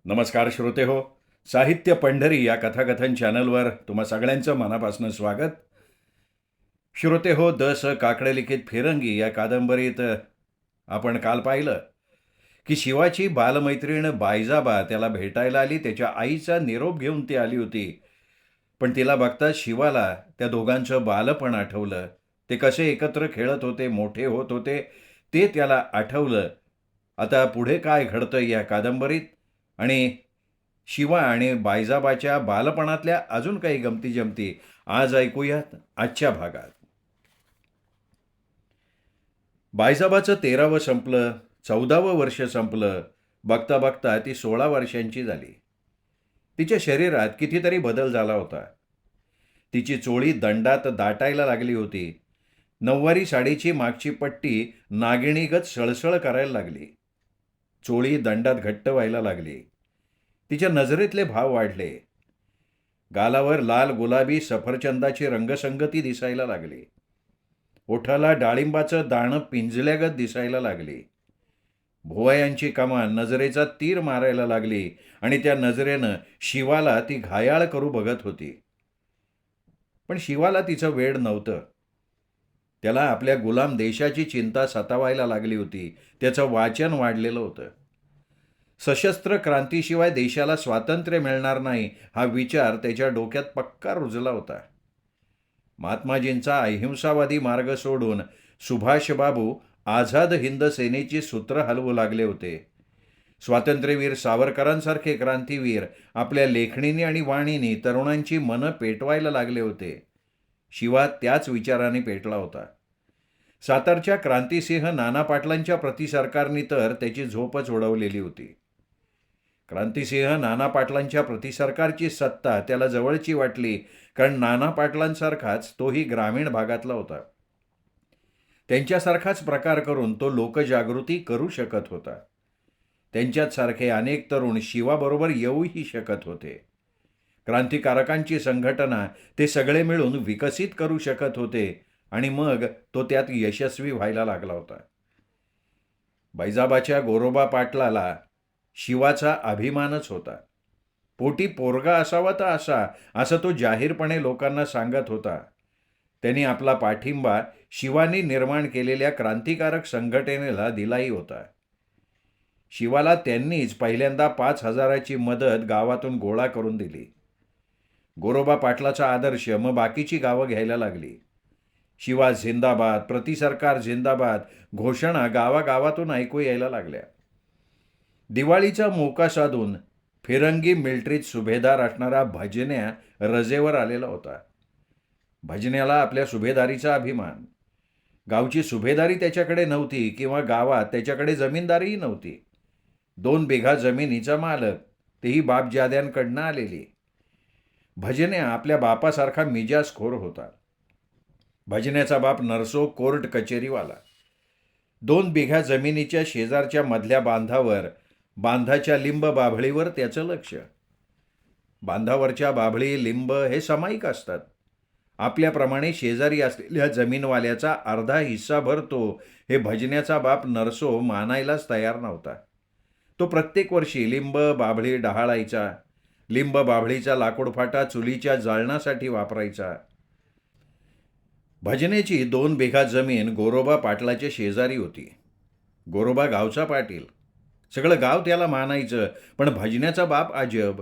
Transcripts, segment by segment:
नमस्कार श्रोते हो. साहित्य पंढरी या कथाकथन चॅनलवर तुम्हा सगळ्यांचं मनापासून स्वागत. श्रोते हो, काकडे लिखित फिरंगी या कादंबरीत आपण काल पाहिलं की शिवाची बालमैत्रीण बायजाबा त्याला भेटायला आली. त्याच्या आईचा निरोप घेऊन ती आली होती. पण तिला बघता शिवाला त्या दोघांचं बालपण आठवलं. ते कसे एकत्र खेळत होते, मोठे होत होते, ते त्याला आठवलं. आता पुढे काय घडतं या कादंबरीत आणि शिवा आणि बायजाबाच्या बालपणातल्या अजून काही गमती जमती आज ऐकूयात आजच्या भागात. बायजाबाचं 13वं संपलं, 14वं वर्ष संपलं. बघता बघता ती 16 वर्षांची झाली. तिच्या शरीरात कितीतरी बदल झाला होता. तिची चोळी दंडात दाटायला लागली होती. नऊवारी साडीची मागची पट्टी नागिणीगत सळसळ करायला लागली. चोळी दंडात घट्ट व्हायला लागली. तिच्या नजरेतले भाव वाढले. गालावर लाल गुलाबी सफरचंदाची रंगसंगती दिसायला लागली. ओठाला डाळिंबाचं दाणं पिंजल्यागत दिसायला लागली. भुवयांची कमान नजरेचा तीर मारायला लागली आणि त्या नजरेनं शिवाला ती घायाळ करू बघत होती. पण शिवाला तिचं वेड नव्हतं. त्याला आपल्या गुलाम देशाची चिंता सतावायला लागली होती. त्याचं वाचन वाढलेलं होतं. सशस्त्र क्रांतीशिवाय देशाला स्वातंत्र्य मिळणार नाही हा विचार त्याच्या डोक्यात पक्का रुजला होता. महात्माजींचा अहिंसावादी मार्ग सोडून सुभाषबाबू आझाद हिंद सेनेची सूत्र हलवू लागले होते. स्वातंत्र्यवीर सावरकरांसारखे क्रांतीवीर आपल्या लेखणीने आणि वाणीने तरुणांची मनं पेटवायला लागले होते. शिवा त्याच विचाराने पेटला होता. सातारच्या क्रांतिसिंह नाना पाटलांच्या प्रतिसरकारनी तर त्याची झोपच उडवलेली होती. क्रांतिसिंह नाना पाटलांच्या प्रतिसरकारची सत्ता त्याला जवळची वाटली, कारण नाना पाटलांसारखाच तोही ग्रामीण भागातला होता. त्यांच्यासारखाच प्रकार करून तो लोकजागृती करू शकत होता. त्यांच्याच सारखे अनेक तरुण शिवाबरोबर येऊही शकत होते. क्रांतिकारकांची संघटना ते सगळे मिळून विकसित करू शकत होते आणि मग तो त्यात यशस्वी व्हायला लागला होता. बैजाबाच्या गोरोबा पाटलाला शिवाचा अभिमानच होता. पोटी पोरगा असावा तर असा, असं तो जाहीरपणे लोकांना सांगत होता. त्यांनी आपला पाठिंबा शिवानी निर्माण केलेल्या क्रांतिकारक संघटनेला दिलाही होता. शिवाला त्यांनीच पहिल्यांदा 5,000ची मदत गावातून गोळा करून दिली. गोरोबा पाटलाचा आदर्श मग बाकीची गावं घ्यायला लागली. शिवा जिंदाबाद, प्रतिसरकार जिंदाबाद घोषणा गावागावातून ऐकू यायला लागल्या. दिवाळीचा मोका साधून फिरंगी मिलिटरीत सुभेदार असणारा भजन्या रजेवर आलेला होता. भजन्याला आपल्या सुभेदारीचा अभिमान. गावची सुभेदारी त्याच्याकडे नव्हती किंवा गावात त्याच्याकडे जमीनदारीही नव्हती. 2 बिघा जमिनीचा मालक, तेही बापजाद्यांकडनं आलेली. भजन्या आपल्या बापासारखा मिजाजखोर होता. भजन्याचा बाप नरसो कोर्ट कचेरीवाला. 2 बिघा जमिनीच्या शेजारच्या मधल्या बांधाच्या लिंब बाभळीवर त्याचं लक्ष. बांधावरच्या बाभळी लिंब हे सामायिक असतात. आपल्याप्रमाणे शेजारी असलेल्या जमीनवाल्याचा अर्धा हिस्सा भरतो हे भजन्याचा बाप नरसो मानायलाच तयार नव्हता. तो प्रत्येक वर्षी लिंब बाभळी डहाळायचा. लिंब बाभळीचा लाकूडफाटा चुलीच्या जाळण्यासाठी वापरायचा. भजन्याची 2 बिघा जमीन गोरोबा पाटलाच्या शेजारी होती. गोरोबा गावचा पाटील. सगळं गाव त्याला मानायचं, पण भजन्याचा बाप अजब.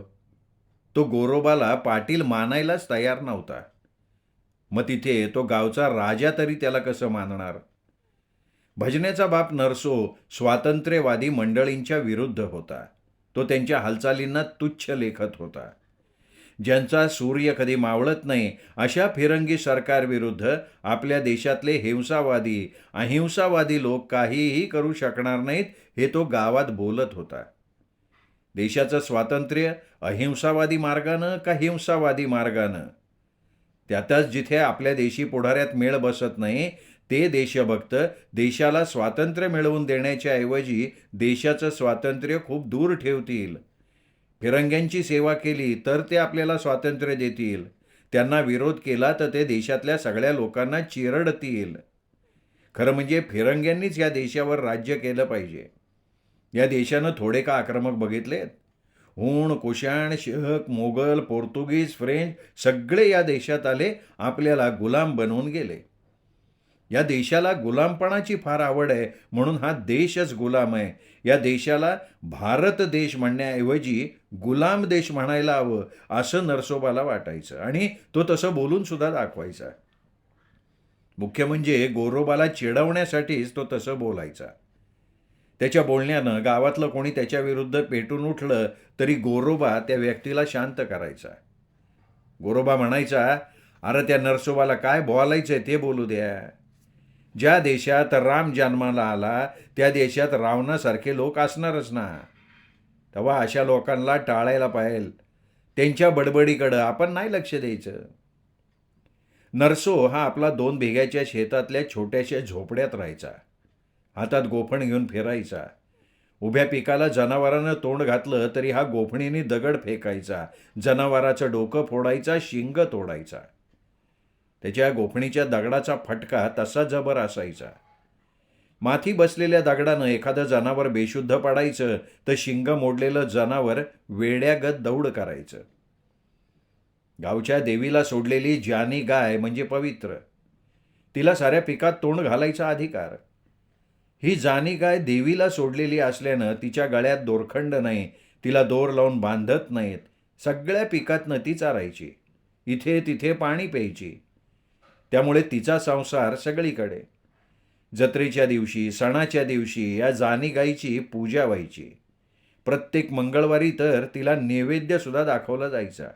तो गोरोबाला पाटील मानायलाच तयार नव्हता. मग तिथे तो गावचा राजा तरी त्याला कसं मानणार? भजन्याचा बाप नरसो स्वातंत्र्यवादी मंडळींच्या विरुद्ध होता. तो त्यांच्या हालचालींना तुच्छ लेखत होता. ज्यांचा सूर्य कधी मावळत नाही अशा फिरंगी सरकारविरुद्ध आपल्या देशातले हिंसावादी, अहिंसावादी लोक काहीही करू शकणार नाहीत हे तो गावात बोलत होता. देशाचं स्वातंत्र्य अहिंसावादी मार्गानं का हिंसावादी मार्गानं? त्यातच जिथे आपल्या देशी पुढाऱ्यात मेळ बसत नाही ते देशभक्त देशाला स्वातंत्र्य मिळवून देण्याच्या ऐवजी देशाचं स्वातंत्र्य खूप दूर ठेवतील. फिरंग्यांची सेवा केली तर ते आपल्याला स्वातंत्र्य देतील. त्यांना विरोध केला तर ते देशातल्या सगळ्या लोकांना चिरडतील. खरं म्हणजे फिरंग्यांनीच या देशावर राज्य केलं पाहिजे. या देशानं थोडे का आक्रमक बघितलेत? हूण, कुशाण, शक, मोगल, पोर्तुगीज, फ्रेंच सगळे या देशात आले, आपल्याला गुलाम बनवून गेले. या देशाला गुलामपणाची फार आवड आहे, म्हणून हा देशच गुलाम आहे. या देशाला भारत देश म्हणण्याऐवजी गुलाम देश म्हणायला हवं, असं नरसोबाला वाटायचं आणि तो तसं बोलून सुद्धा दाखवायचा. मुख्य म्हणजे गोरोबाला चिडवण्यासाठीच तो तसं बोलायचा. त्याच्या बोलण्यानं गावातलं कोणी त्याच्या विरुद्ध पेटून उठलं तरी गोरोबा त्या व्यक्तीला शांत करायचा. गोरोबा म्हणायचा, अरे त्या नरसोबाला काय बोलायचंय ते बोलू द्या. ज्या देशात राम जन्माला आला त्या देशात रावणासारखे लोक असणारच ना. तेव्हा अशा लोकांना टाळायला पाहिजे. त्यांच्या बडबडीकडं आपण नाही लक्ष द्यायचं. नरसो हा आपला 2 बिघ्याच्या शेतातल्या छोट्याशा झोपड्यात राहायचा. हातात गोफण घेऊन फिरायचा. उभ्या पिकाला जनावरानं तोंड घातलं तरी हा गोफणीने दगड फेकायचा, जनावराचं डोकं फोडायचा, शिंग तोडायचा. त्याच्या गोफणीच्या दगडाचा फटका तसा जबर असायचा. माथी बसलेल्या दगडानं एखादं जनावर बेशुद्ध पडायचं तर शिंग मोडलेलं जनावर वेड्यागत दौड करायचं. गावच्या देवीला सोडलेली जानी गाय म्हणजे पवित्र. तिला साऱ्या पिकात तोंड घालायचा अधिकार. ही जानी गाय देवीला सोडलेली असल्यानं तिच्या गळ्यात दोरखंड नाही, तिला दोर लावून बांधत नाहीत. सगळ्या पिकातनं ती चारायची, इथे तिथे पाणी प्यायची. त्यामुळे तिचा संसार सगळीकडे. जत्रेच्या दिवशी, सणाच्या दिवशी या जानी गायीची पूजा व्हायची. प्रत्येक मंगळवारी तर तिला नैवेद्यसुद्धा दाखवला जायचा.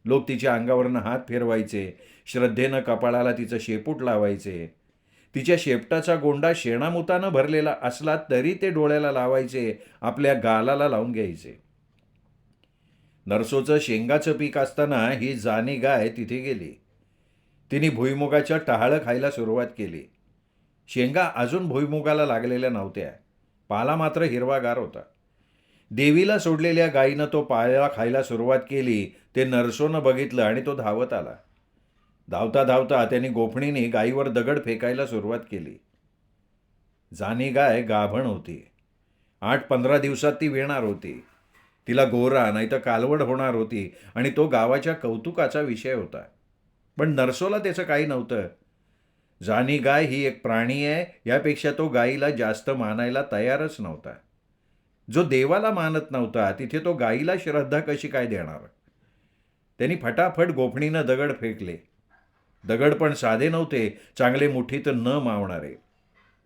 लोक तिच्या अंगावरनं हात फिरवायचे, श्रद्धेनं कपाळाला तिचं शेपूट लावायचे. तिच्या शेपटाचा गोंडा शेणामुतानं भरलेला असला तरी ते डोळ्याला लावायचे, आपल्या गालाला लावून घ्यायचे. नरसोचं शेंगाचं पीक असताना ही जानी गाय तिथे गेली. तिने भुईमुगाच्या टहाळं खायला सुरुवात केली. शेंगा अजून भुईमुगाला लागलेल्या नव्हत्या. पाला मात्र हिरवागार होता. देवीला सोडलेल्या गायीनं तो पाला खायला सुरुवात केली. ते नरसोनं बघितलं आणि तो धावत आला. धावता धावता त्याने गोफणीने गायीवर दगड फेकायला सुरुवात केली. जानी गाय गाभण होती. 8-15 दिवसात ती वेणार होती. तिला गोरा नाही तर कालवड होणार होती आणि तो गावाच्या कौतुकाचा विषय होता. पण नरसोला त्याचं काही नव्हतं. जानी गाय ही एक प्राणी आहे यापेक्षा तो गायीला जास्त मानायला तयारच नव्हता. जो देवाला मानत नव्हता तिथे तो गायीला श्रद्धा कशी काय देणार. त्यांनी फटाफट गोफणीनं दगड फेकले. दगड पण साधे नव्हते, चांगले मुठीत न मावणारे.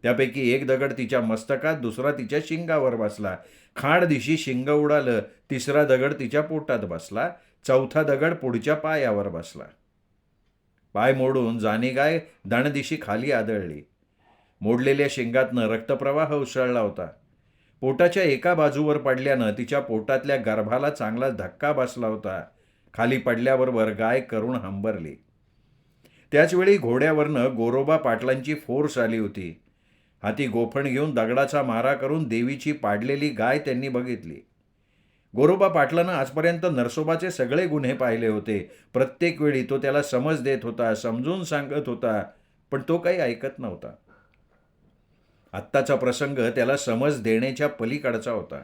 त्यापैकी एक दगड तिच्या मस्तकात, दुसरा तिच्या शिंगावर बसला. खाड दिशी शिंग उडालं. तिसरा दगड तिच्या पोटात बसला. चौथा दगड पुढच्या पायावर बसला. पाय मोडून जानी गाय दणदिशी खाली आदळली. मोडलेल्या शिंगातनं रक्तप्रवाह उसळला होता. पोटाच्या एका बाजूवर पडल्यानं तिच्या पोटातल्या गर्भाला चांगला धक्का बसला होता. खाली पडल्याबरोबर गाय करुण हंबरली. त्याचवेळी घोड्यावरनं गोरोबा पाटलांची फोर्स आली होती. हाती गोफण घेऊन दगडाचा मारा करून देवीची पाडलेली गाय त्यांनी बघितली. गोरोबा पाटलानं आजपर्यंत नरसोबाचे सगळे गुन्हे पाहिले होते. प्रत्येक वेळी तो त्याला समज देत होता, समजून सांगत होता, पण तो काही ऐकत नव्हता. आत्ताचा प्रसंग त्याला समज देण्याच्या पलीकडचा होता.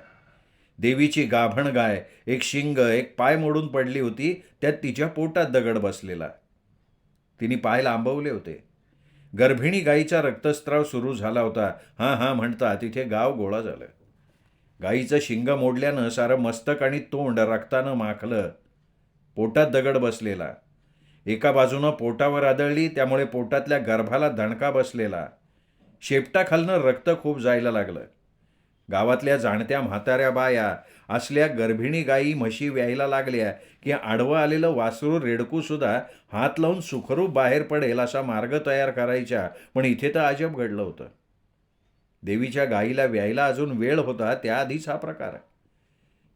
देवीची गाभण गाय, एक शिंग, एक पाय मोडून पडली होती. त्यात तिच्या पोटात दगड बसलेला. तिने पाय लांबवले होते. गर्भिणी गायीचा रक्तस्राव सुरू झाला होता. हां हां म्हणता तिथे गाव गोळा झालं. गायीचं शिंग मोडल्यानं सारं मस्तक आणि तोंड रक्तानं माखलं. पोटात दगड बसलेला. एका बाजूनं पोटावर आदळली, त्यामुळे पोटातल्या गर्भाला दणका बसलेला. शेपटाखालनं रक्त खूप जायला लागलं. गावातल्या जाणत्या म्हाताऱ्या बाया असल्या गर्भिणी गायी म्हशी व्यायला लागल्या की आडवं आलेलं वासरू रेडकूसुद्धा हात लावून सुखरूप बाहेर पडेल असा मार्ग तयार करायच्या. पण इथे तर अजब घडलं होतं. देवीच्या गायीला व्यायला अजून वेळ होता त्याआधीच हा प्रकार.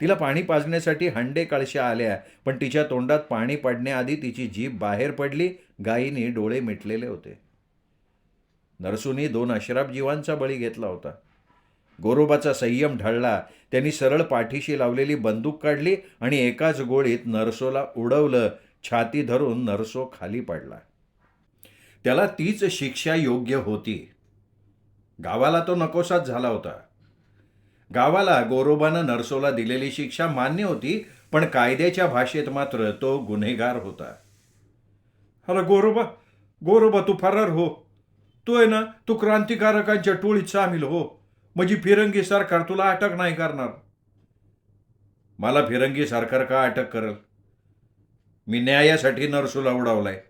तिला पाणी पाजण्यासाठी हंडे कळशा आल्या, पण तिच्या तोंडात पाणी पडण्याआधी तिची जीभ बाहेर पडली. गायीने डोळे मिटलेले होते. नरसूने 2 अशराफ जीवांचा बळी घेतला होता. गोरोबाचा संयम ढळला. त्यांनी सरळ पाठीशी लावलेली बंदूक काढली आणि एकाच गोळीत नरसोला उडवलं. छाती धरून नरसो खाली पडला. त्याला तीच शिक्षा योग्य होती. गावाला तो नकोसाच झाला होता. गावाला गोरोबानं नरसोला दिलेली शिक्षा मान्य होती, पण कायद्याच्या भाषेत मात्र तो गुन्हेगार होता. अरे गोरोबा, गोरोबा तू फरार हो. तू आहे ना, तू क्रांतिकारकांच्या टोळीत सामील हो. म्हणजे फिरंगी सरकार तुला अटक नाही करणार. मला फिरंगी सरकार का अटक करल? मी न्यायासाठी नरसूला उडवलाय.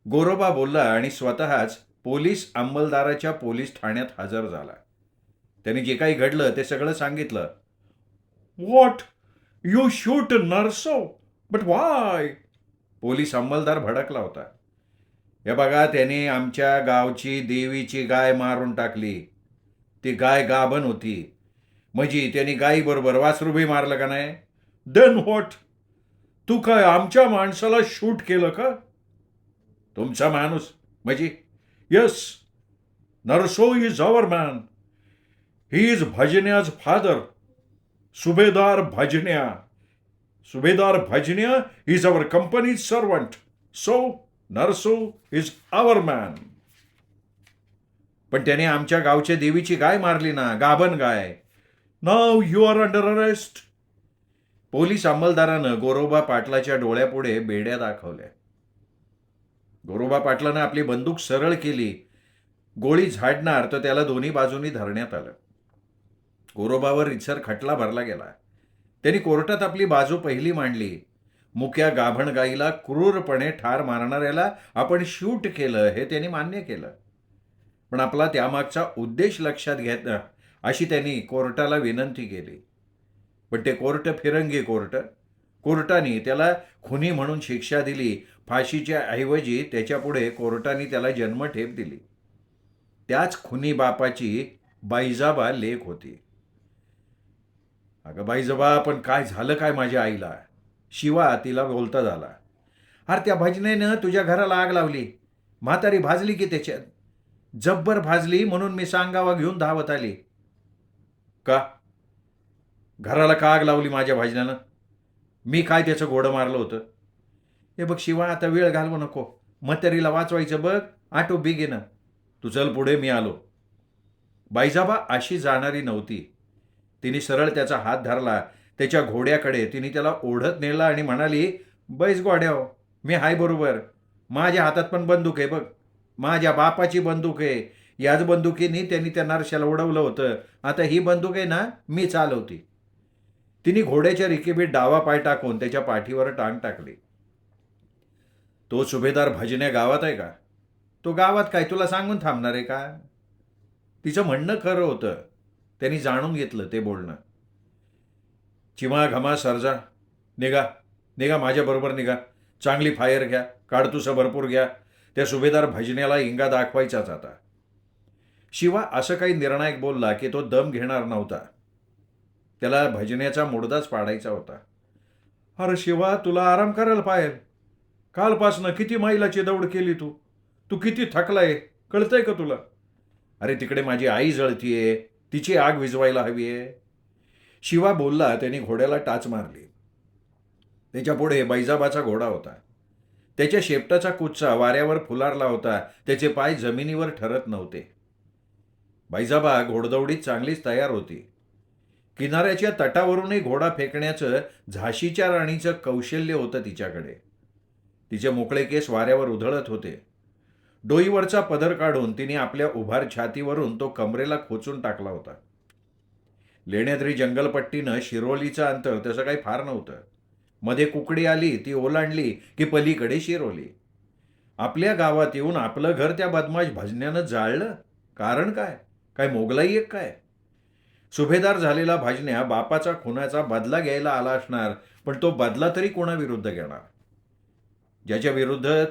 गोरोबा बोलला आणि स्वतःच पोलीस अंमलदाराच्या पोलीस ठाण्यात हजर झाला. त्याने जे काही घडलं ते सगळं सांगितलं. What? You shoot Narso? But why? Police अंमलदार भडकला होता. हे बघा, त्याने आमच्या गावची देवीची गाय मारून टाकली. ती गाय गाभण होती. म्हणजे त्यांनी गायीबरोबर वासरू बी मारलं का नाही? Then what? तू काय आमच्या माणसाला शूट केलं का? तुमचा माणूस म्हणजे? Yes, Narso is our man. He is Bhajanya's father, Subedar Bhajanya. Subedar Bhajanya is our company's servant. So Narso is our man. पण त्याने आमच्या गावच्या देवीची गाय मारली ना, गाभण गाय. Now you are under arrest. Police अंमलदारानं गोरोबा पाटलाच्या डोळ्यापुढे बेड्या दाखवल्या. गोरोबा पाटलानं आपली बंदूक सरळ केली. गोळी झाडणार तर त्याला दोन्ही बाजूनी धरण्यात आलं. गोरोबावर रितसर खटला भरला गेला. त्यांनी कोर्टात आपली बाजू पहिली मांडली. मुक्या गाभण गाईला क्रूरपणे ठार मारणाऱ्याला आपण शूट केलं हे त्यांनी मान्य केलं. पण आपला त्यामागचा उद्देश लक्षात घेत अशी त्यांनी कोर्टाला विनंती केली. पण ते कोर्ट फिरंगी कोर्ट. कोर्टाने त्याला खुनी म्हणून शिक्षा दिली. फाशीच्या ऐवजी त्याच्यापुढे कोर्टाने त्याला जन्मठेप दिली. त्याच खुनी बापाची बाईजाबा लेक होती. अगं बाईजाबा, पण काय झालं काय माझ्या आईला? शिवा तिला बोलता झाला. अरे त्या भजनेनं तुझ्या घराला आग लावली. म्हातारी भाजली की त्याच्यात. जब्बर भाजली म्हणून मी सांगावा घेऊन धावत आली. का? घराला का आग लावली माझ्या भजनानं? मी काय त्याचं घोडं मारलं होतं? हे बघ शिवा, आता वेळ घालवू नको. म्हातारीला वाचवायचं बघ. आटो बिगेनं. तू चल पुढे, मी आलो. बाईजाबा अशी जाणारी नव्हती. तिने सरळ त्याचा हात धरला. त्याच्या घोड्याकडे तिने त्याला ओढत नेला आणि म्हणाली, बैस घोड्याव, मी हाय बरोबर. माझ्या हातात पण बंदूक आहे बघ. माझ्या बापाची बंदूक आहे. याच बंदुकीने त्यांनी त्या नरशाला उडवलं होतं. आता ही बंदूक आहे ना, मी चालवती. तिने घोड्याच्या रिकेबीत डावा पाय टाकून त्याच्या पाठीवर टांग टाकली. तो सुभेदार भजन्या गावात आहे का? तो गावात काय तुला सांगून थांबणार आहे का? तिचं म्हणणं खरं होतं. त्यांनी जाणून घेतलं ते बोलणं. चिमा घमा सर्जा, निघा निघा, माझ्याबरोबर निघा. चांगली फायर घ्या, काडतुसं भरपूर घ्या. त्या सुभेदार भजन्याला इंगा दाखवायचाच आता. शिवा असं काही निर्णायक बोलला की तो दम घेणार नव्हता. त्याला भजन्याचा मुडदाच पाडायचा होता. अरे शिवा, तुला आराम करायला पाहिजे. कालपासनं किती मैलाची दौड केली तू. तू किती थकलाय, कळतंय का तुला? अरे तिकडे माझी आई जळतीये, तिची आग विझवायला हवी आहे. शिवा बोलला. त्याने घोड्याला टाच मारली. त्याच्यापुढे बैजाबाचा घोडा होता. त्याच्या शेपटाचा कुच्चा वाऱ्यावर फुलारला होता. त्याचे पाय जमिनीवर ठरत नव्हते. बैजाबा घोडदौडीत चांगलीच तयार होती. किनाऱ्याच्या तटावरूनही घोडा फेकण्याचं झाशीच्या राणीचं कौशल्य होतं तिच्याकडे. तिचे मोकळे केस वाऱ्यावर उधळत होते. डोईवरचा पदर काढून तिने आपल्या उभार छातीवरून तो कमरेला खोचून टाकला होता. लेण्याद्री जंगलपट्टीनं शिरोलीचं अंतर तसं काही फार नव्हतं. मध्ये कुकडी आली, ती ओलांडली की पलीकडे शिरोली. आपल्या गावात येऊन आपलं घर त्या बदमाश भजन्यानं जाळलं. कारण काय? काय मोगलाई एक काय? सुभेदार झालेला भजन्या बापाचा खुनाचा बदला घ्यायला आला असणार, पण तो बदला तरी कोणाविरुद्ध घेणार? ज्याच्या विरुद्ध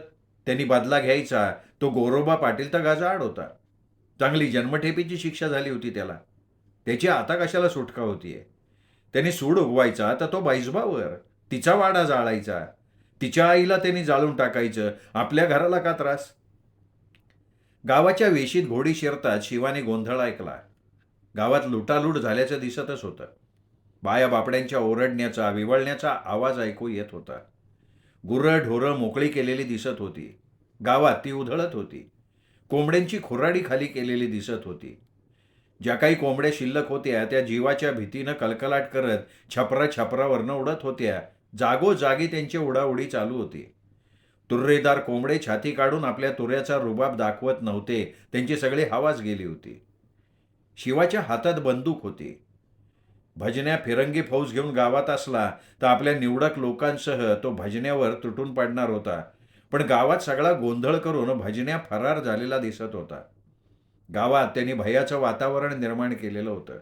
त्यांनी बदला घ्यायचा तो गोरोबा पाटील तर गाजाआड होता. चांगली जन्मठेपीची शिक्षा झाली होती त्याला. त्याची आता कशाला सुटका होतीये? त्यांनी सूड उगवायचा तर तो बैजबावर. तिचा वाडा जाळायचा. तिच्या आईला त्यांनी जाळून टाकायचं. आपल्या घराला का त्रास? गावाच्या वेशीत घोडी शिरतात शिवाने गोंधळ ऐकला. गावात लुटालूट झाल्याचं दिसतच होतं. बाया बापड्यांच्या ओरडण्याचा विवळण्याचा आवाज ऐकू येत होता. गुरं ढोरं मोकळी केलेली दिसत होती. गावात ती उधळत होती. कोंबड्यांची खुराडी खाली केलेली दिसत होती. ज्या काही कोंबड्या शिल्लक होत्या त्या जीवाच्या भीतीनं कलकलाट करत छपरावरनं उडत होत्या. जागोजागी त्यांची उडाउडी चालू होती. तुर्रेदार कोंबडे छाती काढून आपल्या तुऱ्याचा रुबाब दाखवत नव्हते. त्यांची सगळी हवाच गेली होती. शिवाच्या हातात बंदूक होती. भजन्या फिरंगी फौज घेऊन गावात असला तर आपल्या निवडक लोकांसह तो भजन्यावर तुटून पडणार होता. पण गावात सगळा गोंधळ करून भजन्या फरार झालेला दिसत होता. गावात त्यांनी भयाचं वातावरण निर्माण केलेलं होतं.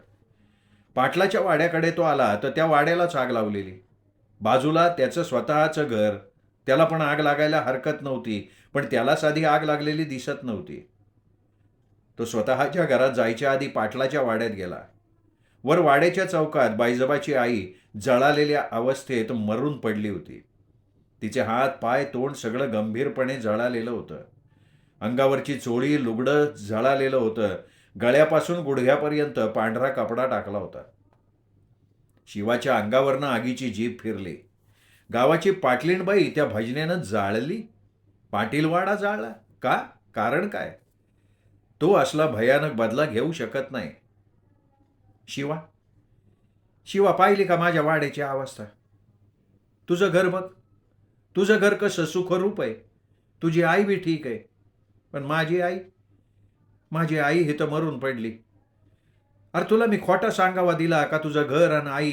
पाटलाच्या वाड्याकडे तो आला तर त्या वाड्यालाच आग लावलेली. बाजूला त्याचं स्वतःचं घर. त्याला पण आग लागायला हरकत नव्हती, पण त्याला साधी आग लागलेली दिसत नव्हती. तो स्वतःच्या घरात जायच्या आधी पाटलाच्या वाड्यात गेला. वर वाड्याच्या चौकात बाईजबाची आई जळालेल्या अवस्थेत मरून पडली होती. तिचे हात पाय तोंड सगळं गंभीरपणे जळालेलं होतं. अंगावरची चोळी लुगडं जळालेलं होतं. गळ्यापासून गुडघ्यापर्यंत पांढरा कपडा टाकला होता. शिवाच्या अंगावरनं आगीची जीभ फिरली. गावाची पाटलीणबाई त्या भजनेनं जाळली. पाटीलवाडा जाळला का? कारण काय? तो असला भयानक बदला घेऊ शकत नाही. शिवा शिवा पाहिली का माझ्या वाड्याची अवस्था? तुझं घर बघ. तुझं घर कसं सुखरूप आहे. तुझी आई बी ठीक आहे, पण माझी आई ही तर मरून पडली. अरे तुला मी खोटा सांगावा दिला का तुझं घर आणि आई?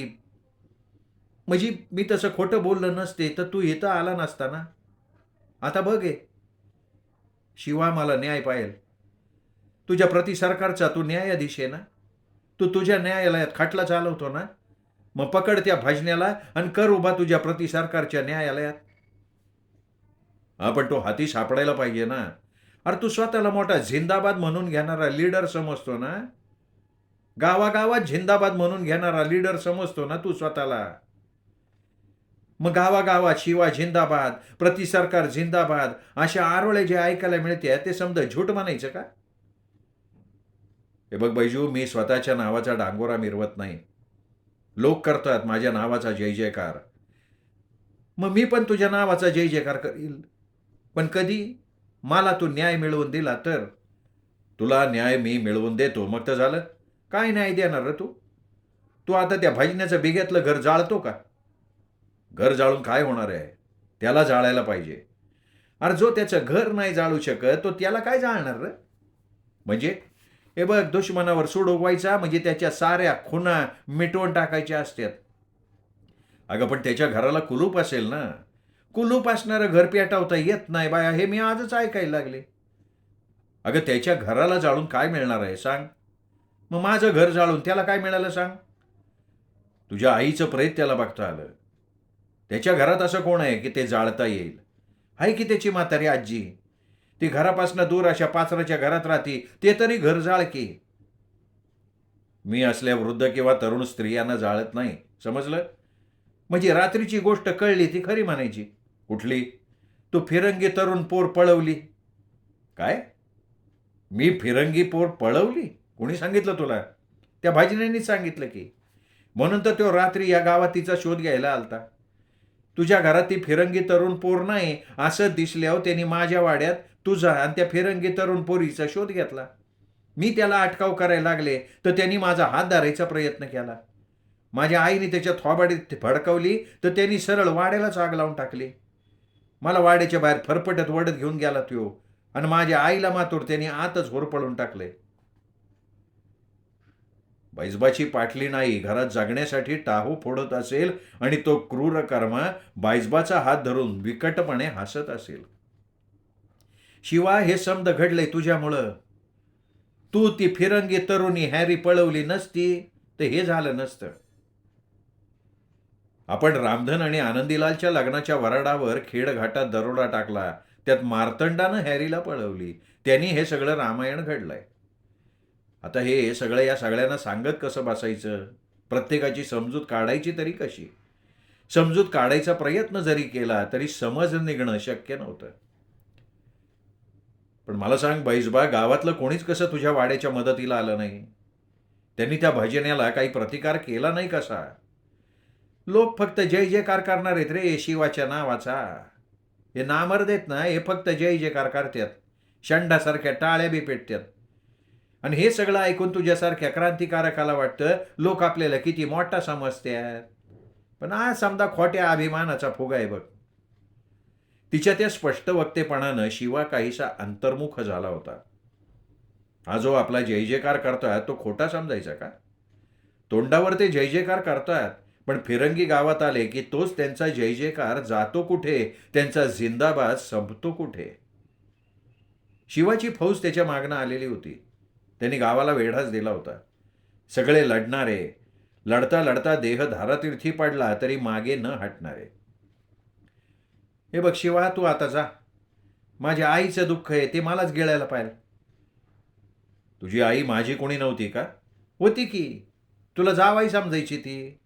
म्हणजे मी तसं खोटं बोललं नसते तर तू इथं आला नसता ना. आता बघ आहे शिवा, मला न्याय पाहिजे. तुझ्या प्रति सरकारचा तू न्यायाधीश आहे ना. तू तुझ्या न्यायालयात खटला चालवतो ना. मग पकड त्या भजन्याला आणि कर उभा तुझ्या प्रति सरकारच्या न्यायालयात. पण तो हाती सापडायला पाहिजे ना. अरे तू स्वतःला मोठा झिंदाबाद म्हणून घेणारा लीडर समजतो ना. गावागावात झिंदाबाद म्हणून घेणारा लीडर समजतो ना तू स्वतःला. मग गावागावात शिवा झिंदाबाद, प्रति सरकार झिंदाबाद अशा आरोळे जे ऐकायला मिळते ते समजा झूट म्हणायचं का? हे बघ बैजू, मी स्वतःच्या नावाचा डांगोरा मिरवत नाही. लोक करतात माझ्या नावाचा जय जयकार. मग मी पण तुझ्या नावाचा जय जयकार करील. पण कधी मला तू न्याय मिळवून दिला तर. तुला न्याय मी मिळवून देतो मग तर झालं. काय न्याय देणार रे तू? तू आता त्या भजन्याचं बिग्यातलं घर जाळतो का? घर जाळून काय होणार आहे? त्याला जाळायला पाहिजे. अरे जो त्याचं घर नाही जाळू शकत तो त्याला काय जाळणार रे? म्हणजे हे बघ, दुश्मनावर सूड उगवायचा म्हणजे त्याच्या साऱ्या खुणा मिटवून टाकायच्या असतात. अगं पण त्याच्या घराला कुलूप असेल ना. कुलूप असणारं घर पेटवता येत नाही बाया, हे मी आजच ऐकायला लागले. अगं त्याच्या घराला जाळून काय मिळणार आहे सांग? मग माझं घर जाळून त्याला काय मिळालं सांग? तुझ्या आईचं प्रेत त्याला बघता आलं. त्याच्या घरात असं कोण आहे की ते जाळता येईल? आहे की त्याची म्हातारी आजी. ती घरापासून दूर अशा पाचराच्या घरात राहते. ते तरी घर जाळ की. मी असल्या वृद्ध किंवा तरुण स्त्रियांना जाळत नाही, समजलं? म्हणजे रात्रीची गोष्ट कळली ती खरी म्हणायची. कुठली? तू फिरंगी तरुण पोर पळवली. काय? मी फिरंगी पोर पळवली? कोणी सांगितलं तुला? त्या भाजन्यांनीच सांगितलं की. म्हणून तर तो रात्री या गावात तिचा शोध घ्यायला आलता. तुझ्या घरात ती फिरंगी तरुण पोर नाही असं दिसल्यावर त्यांनी माझ्या वाड्यात तुझा आणि त्या फिरंगी तरुण पोरीचा शोध घेतला. मी त्याला अटकाव करायला लागले तर त्यांनी माझा हात धरायचा प्रयत्न केला. माझ्या आईने त्याच्या थोबाडीत फडकवली तर त्यांनी सरळ वाड्यालाच आग लावून टाकली. मला वाड्याच्या बाहेर फरफटत वडत घेऊन गेला तो आणि माझ्या आईला मातोर त्यांनी आतच होरपळून टाकले. बैजबाची पाटली नाही घरात जगण्यासाठी टाहू फोडत असेल आणि तो क्रूर कर्मा बैजबाचा हात धरून विकटपणे हसत असेल. शिवा, हे समद घडलंय तुझ्यामुळं. तू ती फिरंगी तरुणी हॅरी पळवली नसती तर हे झालं नसतं. आपण रामधन आणि आनंदीलालच्या लग्नाच्या वराडावर खेडघाटात दरोडा टाकला. त्यात मार्तंडानं हॅरीला पळवली. त्यांनी हे सगळं रामायण घडलंय. आता हे सगळं या सगळ्यांना सांगत कसं बसायचं? प्रत्येकाची समजूत काढायची तरी कशी? समजूत काढायचा प्रयत्न जरी केला तरी समज निघणं शक्य नव्हतं. पण मला सांग बैजबा, गावातलं कोणीच कसं तुझ्या वाड्याच्या मदतीला आलं नाही? त्यांनी त्या भजन्याला काही प्रतिकार केला नाही कसा? लोक फक्त जय जयकार करणार आहेत रे शिवाच्या नावाचा. हे नामर्द आहेत ना, हे फक्त जय जयकार करतात. शंडासारख्या टाळ्या बी पेटतात. आणि हे सगळं ऐकून तुझ्यासारख्या क्रांतिकारकाला वाटतं लोक आपल्याला किती मोठा समजतात. पण हा समजा खोट्या अभिमानाचा फुगा आहे बघ. तिच्या त्या स्पष्ट वक्तेपणानं शिवा काहीसा अंतर्मुख झाला होता. हा जो आपला जय जयकार करतोय तो खोटा समजायचा का? तोंडावर ते जय जयकार करतात, पण फिरंगी गावात आले की तोच त्यांचा जय जयकार जातो कुठे, त्यांचा जिंदाबाद संपतो कुठे? शिवाची फौज त्याच्या मागणं आलेली होती. त्यांनी गावाला वेढाच दिला होता. सगळे लढणारे, लढता लढता देह धारातीर्थी पडला तरी मागे न हटणारे. हे बघ शिवा, तू आता जा. माझ्या आईचं दुःख आहे ते मलाच गिळायला पाहिजे. तुझी आई माझी कोणी नव्हती का? होती की. तुला जावाई समजायची ती.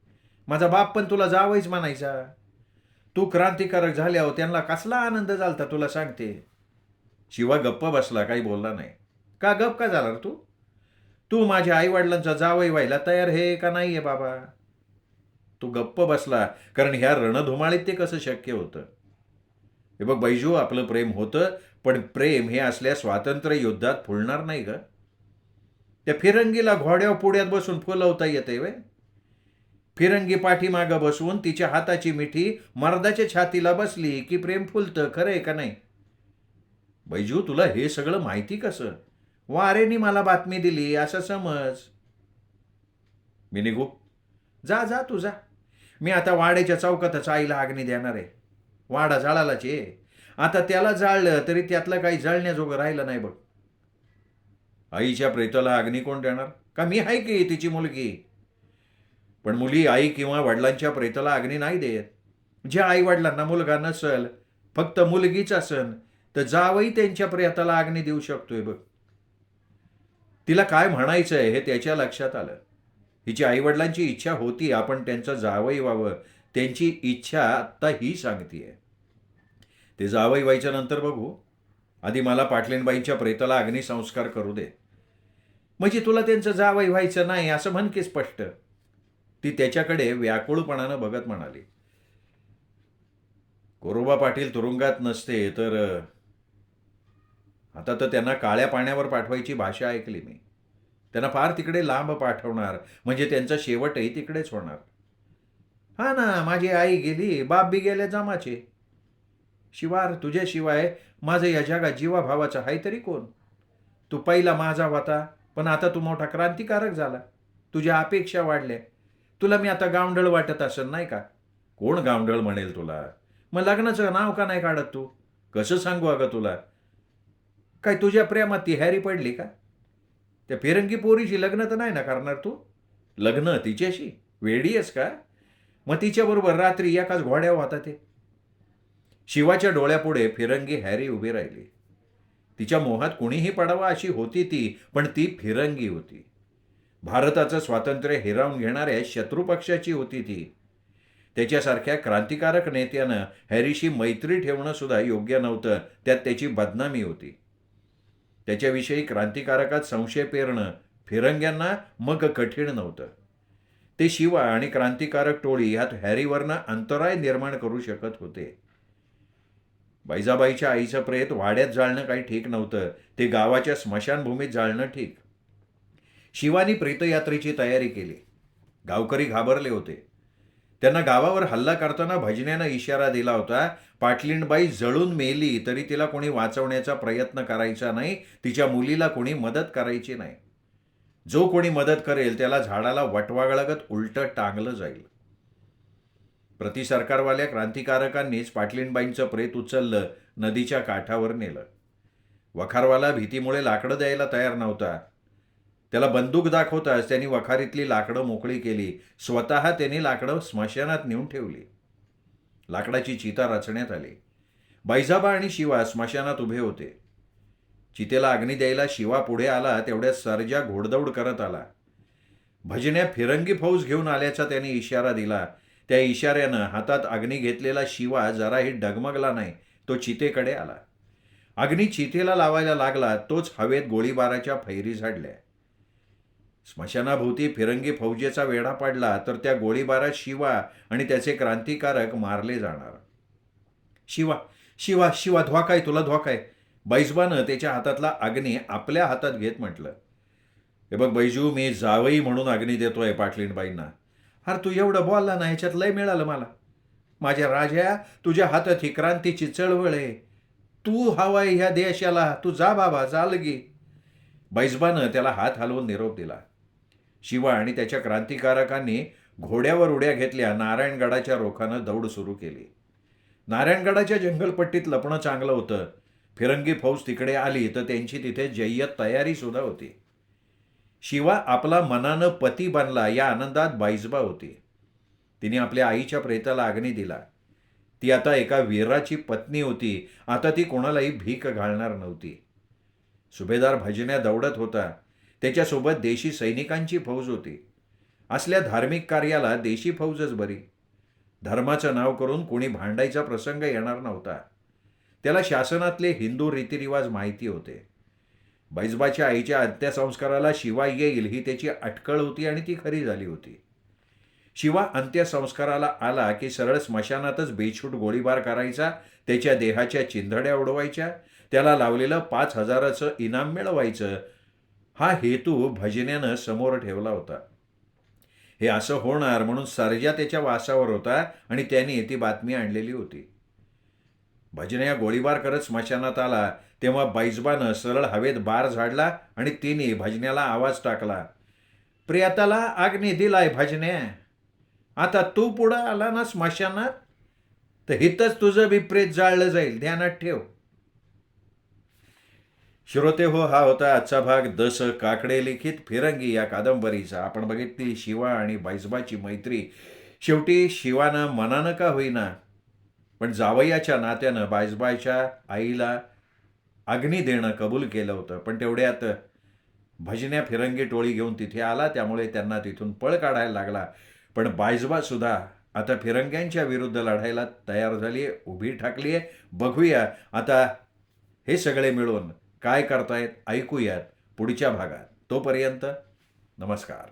माझा बाप पण तुला जावाईच म्हणायचा. तू क्रांतिकारक झाल्यावर त्यांना कसला आनंद झालता तुला सांगते. शिवा गप्प बसला, काही बोलला नाही. का गप का झाला रे तू? तू माझ्या आईवडिलांचा जावई व्हायला तयार आहे का नाही आहे बाबा? तू गप्प बसला कारण ह्या रणधुमाळीत ते कसं शक्य होतं. हे बघ बैजू, आपलं प्रेम होतं, पण प्रेम हे असल्या स्वातंत्र्य युद्धात फुलणार नाही ग. त्या फिरंगीला घोड्यावर पुढ्यात बसून फुलवता येते वे? फिरंगी पाठीमागं बसून तिच्या हाताची मिठी मर्दाच्या छातीला बसली की प्रेम फुलतं, खरं आहे का नाही? बैजू, तुला हे सगळं माहिती कसं? वारेनी मला बातमी दिली असं समज. मी निघू? जा जा तू जा. मी आता वाड्याच्या चौकातच आईला अग्नी देणार आहे. वाडा जळालाच आहे. आता त्याला जाळलं तरी त्यातलं काही जळण्याजोगं राहिलं नाही बघ. आईच्या प्रेताला अग्नी कोण देणार? का मी आहे की तिची मुलगी? पण मुली आई किंवा वडिलांच्या प्रेताला अग्नी नाही देत. ज्या आई वडिलांना मुलगा नसल, फक्त मुलगीच असन, तर जावई त्यांच्या प्रेताला अग्नी देऊ शकतोय बघ. तिला काय म्हणायचंय हे त्याच्या लक्षात आलं. हिची आईवडिलांची इच्छा होती आपण त्यांचं जावई व्हावं. त्यांची इच्छा आत्ता ही सांगतीये. ते जावई व्हायच्या नंतर बघू. आधी मला पाटलीनबाईंच्या प्रेताला अग्निसंस्कार करू दे. म्हणजे तुला त्यांचं जावई व्हायचं नाही असं म्हण की स्पष्ट. ती त्याच्याकडे व्याकुळपणानं बघत म्हणाली. गोरोबा पाटील तुरुंगात नसते तर आता तर त्यांना काळ्या पाण्यावर पाठवायची भाषा ऐकली मी. त्यांना फार तिकडे लांब पाठवणार, म्हणजे त्यांचा शेवटही तिकडेच होणार. हा ना, माझी आई गेली, बाप बी गेले जमाचे. शिवार, तुझ्याशिवाय माझं या जगात जीवाभावाचं आहे तरी कोण? तू पहिला माझा होता, पण आता तू मोठा क्रांतिकारक झाला. तुझ्या अपेक्षा वाढल्या. तुला मी आता गावंढळ वाटत असेल नाही का? कोण गावंढळ म्हणेल तुला? मग लग्नाचं नाव का नाही काढत तू? कसं सांगू अगं तुला? काय तुझ्या प्रेमात ती हॅरी पडली का? त्या फिरंगी पोरीशी लग्न तर नाही ना करणार तू? लग्न तिच्याशी? वेडी आहेस का? मग तिच्याबरोबर रात्री एकाच घोड्यावर होता ते. शिवाच्या डोळ्यापुढे फिरंगी हॅरी उभी राहिली. तिच्या मोहात कुणीही पडावा अशी होती ती, पण ती फिरंगी होती. भारताचं स्वातंत्र्य हिरावून घेणाऱ्या शत्रुपक्षाची होती ती. त्याच्यासारख्या क्रांतिकारक नेत्यानं हॅरीशी मैत्री ठेवणं सुद्धा योग्य नव्हतं, त्यात त्याची बदनामी होती. त्याच्याविषयी क्रांतिकारकात संशय पेरणं फिरंग्यांना मग कठीण नव्हतं. ते शिवा आणि क्रांतिकारक टोळी ह्यात हॅरीवरनं अंतराय निर्माण करू शकत होते. बैजाबाईच्या आईचं प्रेत वाड्यात जाळणं काही ठीक नव्हतं, ते गावाच्या स्मशानभूमीत जाळणं ठीक. शिवानी प्रेतयात्रेची तयारी केली. गावकरी घाबरले होते. त्यांना गावावर हल्ला करताना भजन्यानं इशारा दिला होता, पाटलीणबाई जळून मेली तरी तिला कोणी वाचवण्याचा प्रयत्न करायचा नाही, तिच्या मुलीला कोणी मदत करायची नाही. जो कोणी मदत करेल त्याला झाडाला वटवागळगत उलटं टांगलं जाईल. प्रतिसरकारवाल्या क्रांतिकारकांनीच पाटलीणबाईंचं प्रेत उचललं, नदीच्या काठावर नेलं. वखारवाला भीतीमुळे लाकडं द्यायला तयार नव्हता. त्याला बंदूक दाखवताच त्यांनी वखारीतली लाकडं मोकळी केली. स्वतः त्यांनी लाकडं स्मशानात नेऊन ठेवली. लाकडाची चिता रचण्यात आली. बैजाबा आणि शिवा स्मशानात उभे होते. चितेला अग्नी द्यायला शिवा पुढे आला तेवढ्यात सर्जा घोडदौड करत आला. भजन्या फिरंगी फौज घेऊन आल्याचा त्याने इशारा दिला. त्या इशाऱ्यानं हातात अग्नी घेतलेला शिवा जराही डगमगला नाही. तो चितेकडे आला. अग्नी चितेला लावायला लागला तोच हवेत गोळीबाराच्या फैरी झाडल्या. स्मशानाभोवती फिरंगी फौजेचा वेढा पडला तर त्या गोळीबारात शिवा आणि त्याचे क्रांतिकारक मारले जाणार. शिवा शिवा शिवा, धोकाय, तुला धोकाय. बैजबानं त्याच्या हातातला अग्नी आपल्या हातात घेत म्हटलं. हे बघ बैजू, मी जावई म्हणून अग्नी देतोय पाटलीणबाईंना. अरे तू एवढं बोलला ना, ह्याच्यात लय मिळालं मला. माझ्या राजा, तुझ्या हातात ही क्रांतीची चळवळ आहे. तू हवाय ह्या देशाला, तू जा बाबा, जा लगी. बैजबानं त्याला हात हलवून निरोप दिला. शिवा आणि त्याच्या क्रांतिकारकांनी घोड्यावर उड्या घेतल्या. नारायणगडाच्या रोखानं दौड सुरू केली. नारायणगडाच्या जंगलपट्टीत लपणं चांगलं होतं. फिरंगी फौज तिकडे आली तर त्यांची तिथे जय्यत तयारी सुद्धा होती. शिवा आपला मनानं पती बनला या आनंदात बाईजबा होती. तिने आपल्या आईच्या प्रेताला अग्नी दिला. ती आता एका वीराची पत्नी होती. आता ती कोणालाही भीक घालणार नव्हती. सुभेदार भजन्या दौडत होता. त्याच्यासोबत देशी सैनिकांची फौज होती. असल्या धार्मिक कार्याला देशी फौजच बरी. धर्माचं नाव करून कोणी भांडायचा प्रसंग येणार नव्हता. त्याला शासनातले हिंदू रीतिरिवाज माहिती होते. बैजबाच्या आईच्या अंत्यसंस्काराला शिवा येईल ही त्याची अटकळ होती आणि ती खरी झाली होती. शिवा अंत्यसंस्काराला आला की सरळ स्मशानातच बेछूट गोळीबार करायचा, त्याच्या देहाच्या चिंधड्या उडवायच्या, त्याला लावलेलं 5,000चं इनाम मिळवायचं. हा हेतू भजन्यानं समोर ठेवला होता. हे असं होणार म्हणून सर्जा त्याच्या वासावर होता आणि त्याने ती बातमी आणलेली होती. भजन्या गोळीबार करत स्मशानात आला तेव्हा बैजबानं सरळ हवेत बार झाडला आणि तिने भजन्याला आवाज टाकला, प्रियताला अग्नी दिलाय भजन्या. आता तू पुढं आला ना स्मशानात तर हितच तुझं विपरीत जाळलं जाईल, ध्यानात ठेव. श्रोते हो, हा होता आजचा भाग 10 काकडे लिखित फिरंगी या कादंबरीचा. आपण बघितली शिवा आणि बैजबाची मैत्री. शेवटी शिवानं मनानं का होईना पण जावयाच्या नात्यानं बैजबाच्या आईला अग्नी देणं कबूल केलं होतं. पण तेवढ्यात भजन्या फिरंगी टोळी घेऊन तिथे आला, त्यामुळे त्यांना तिथून पळ काढायला लागला. पण बैजबा सुद्धा आता फिरंग्यांच्या विरुद्ध लढायला तयार झाली आहे, उभी ठाकली आहे. बघूया आता हे सगळे मिळून काय करतायत, ऐकूयात पुढच्या भागात. तोपर्यंत नमस्कार.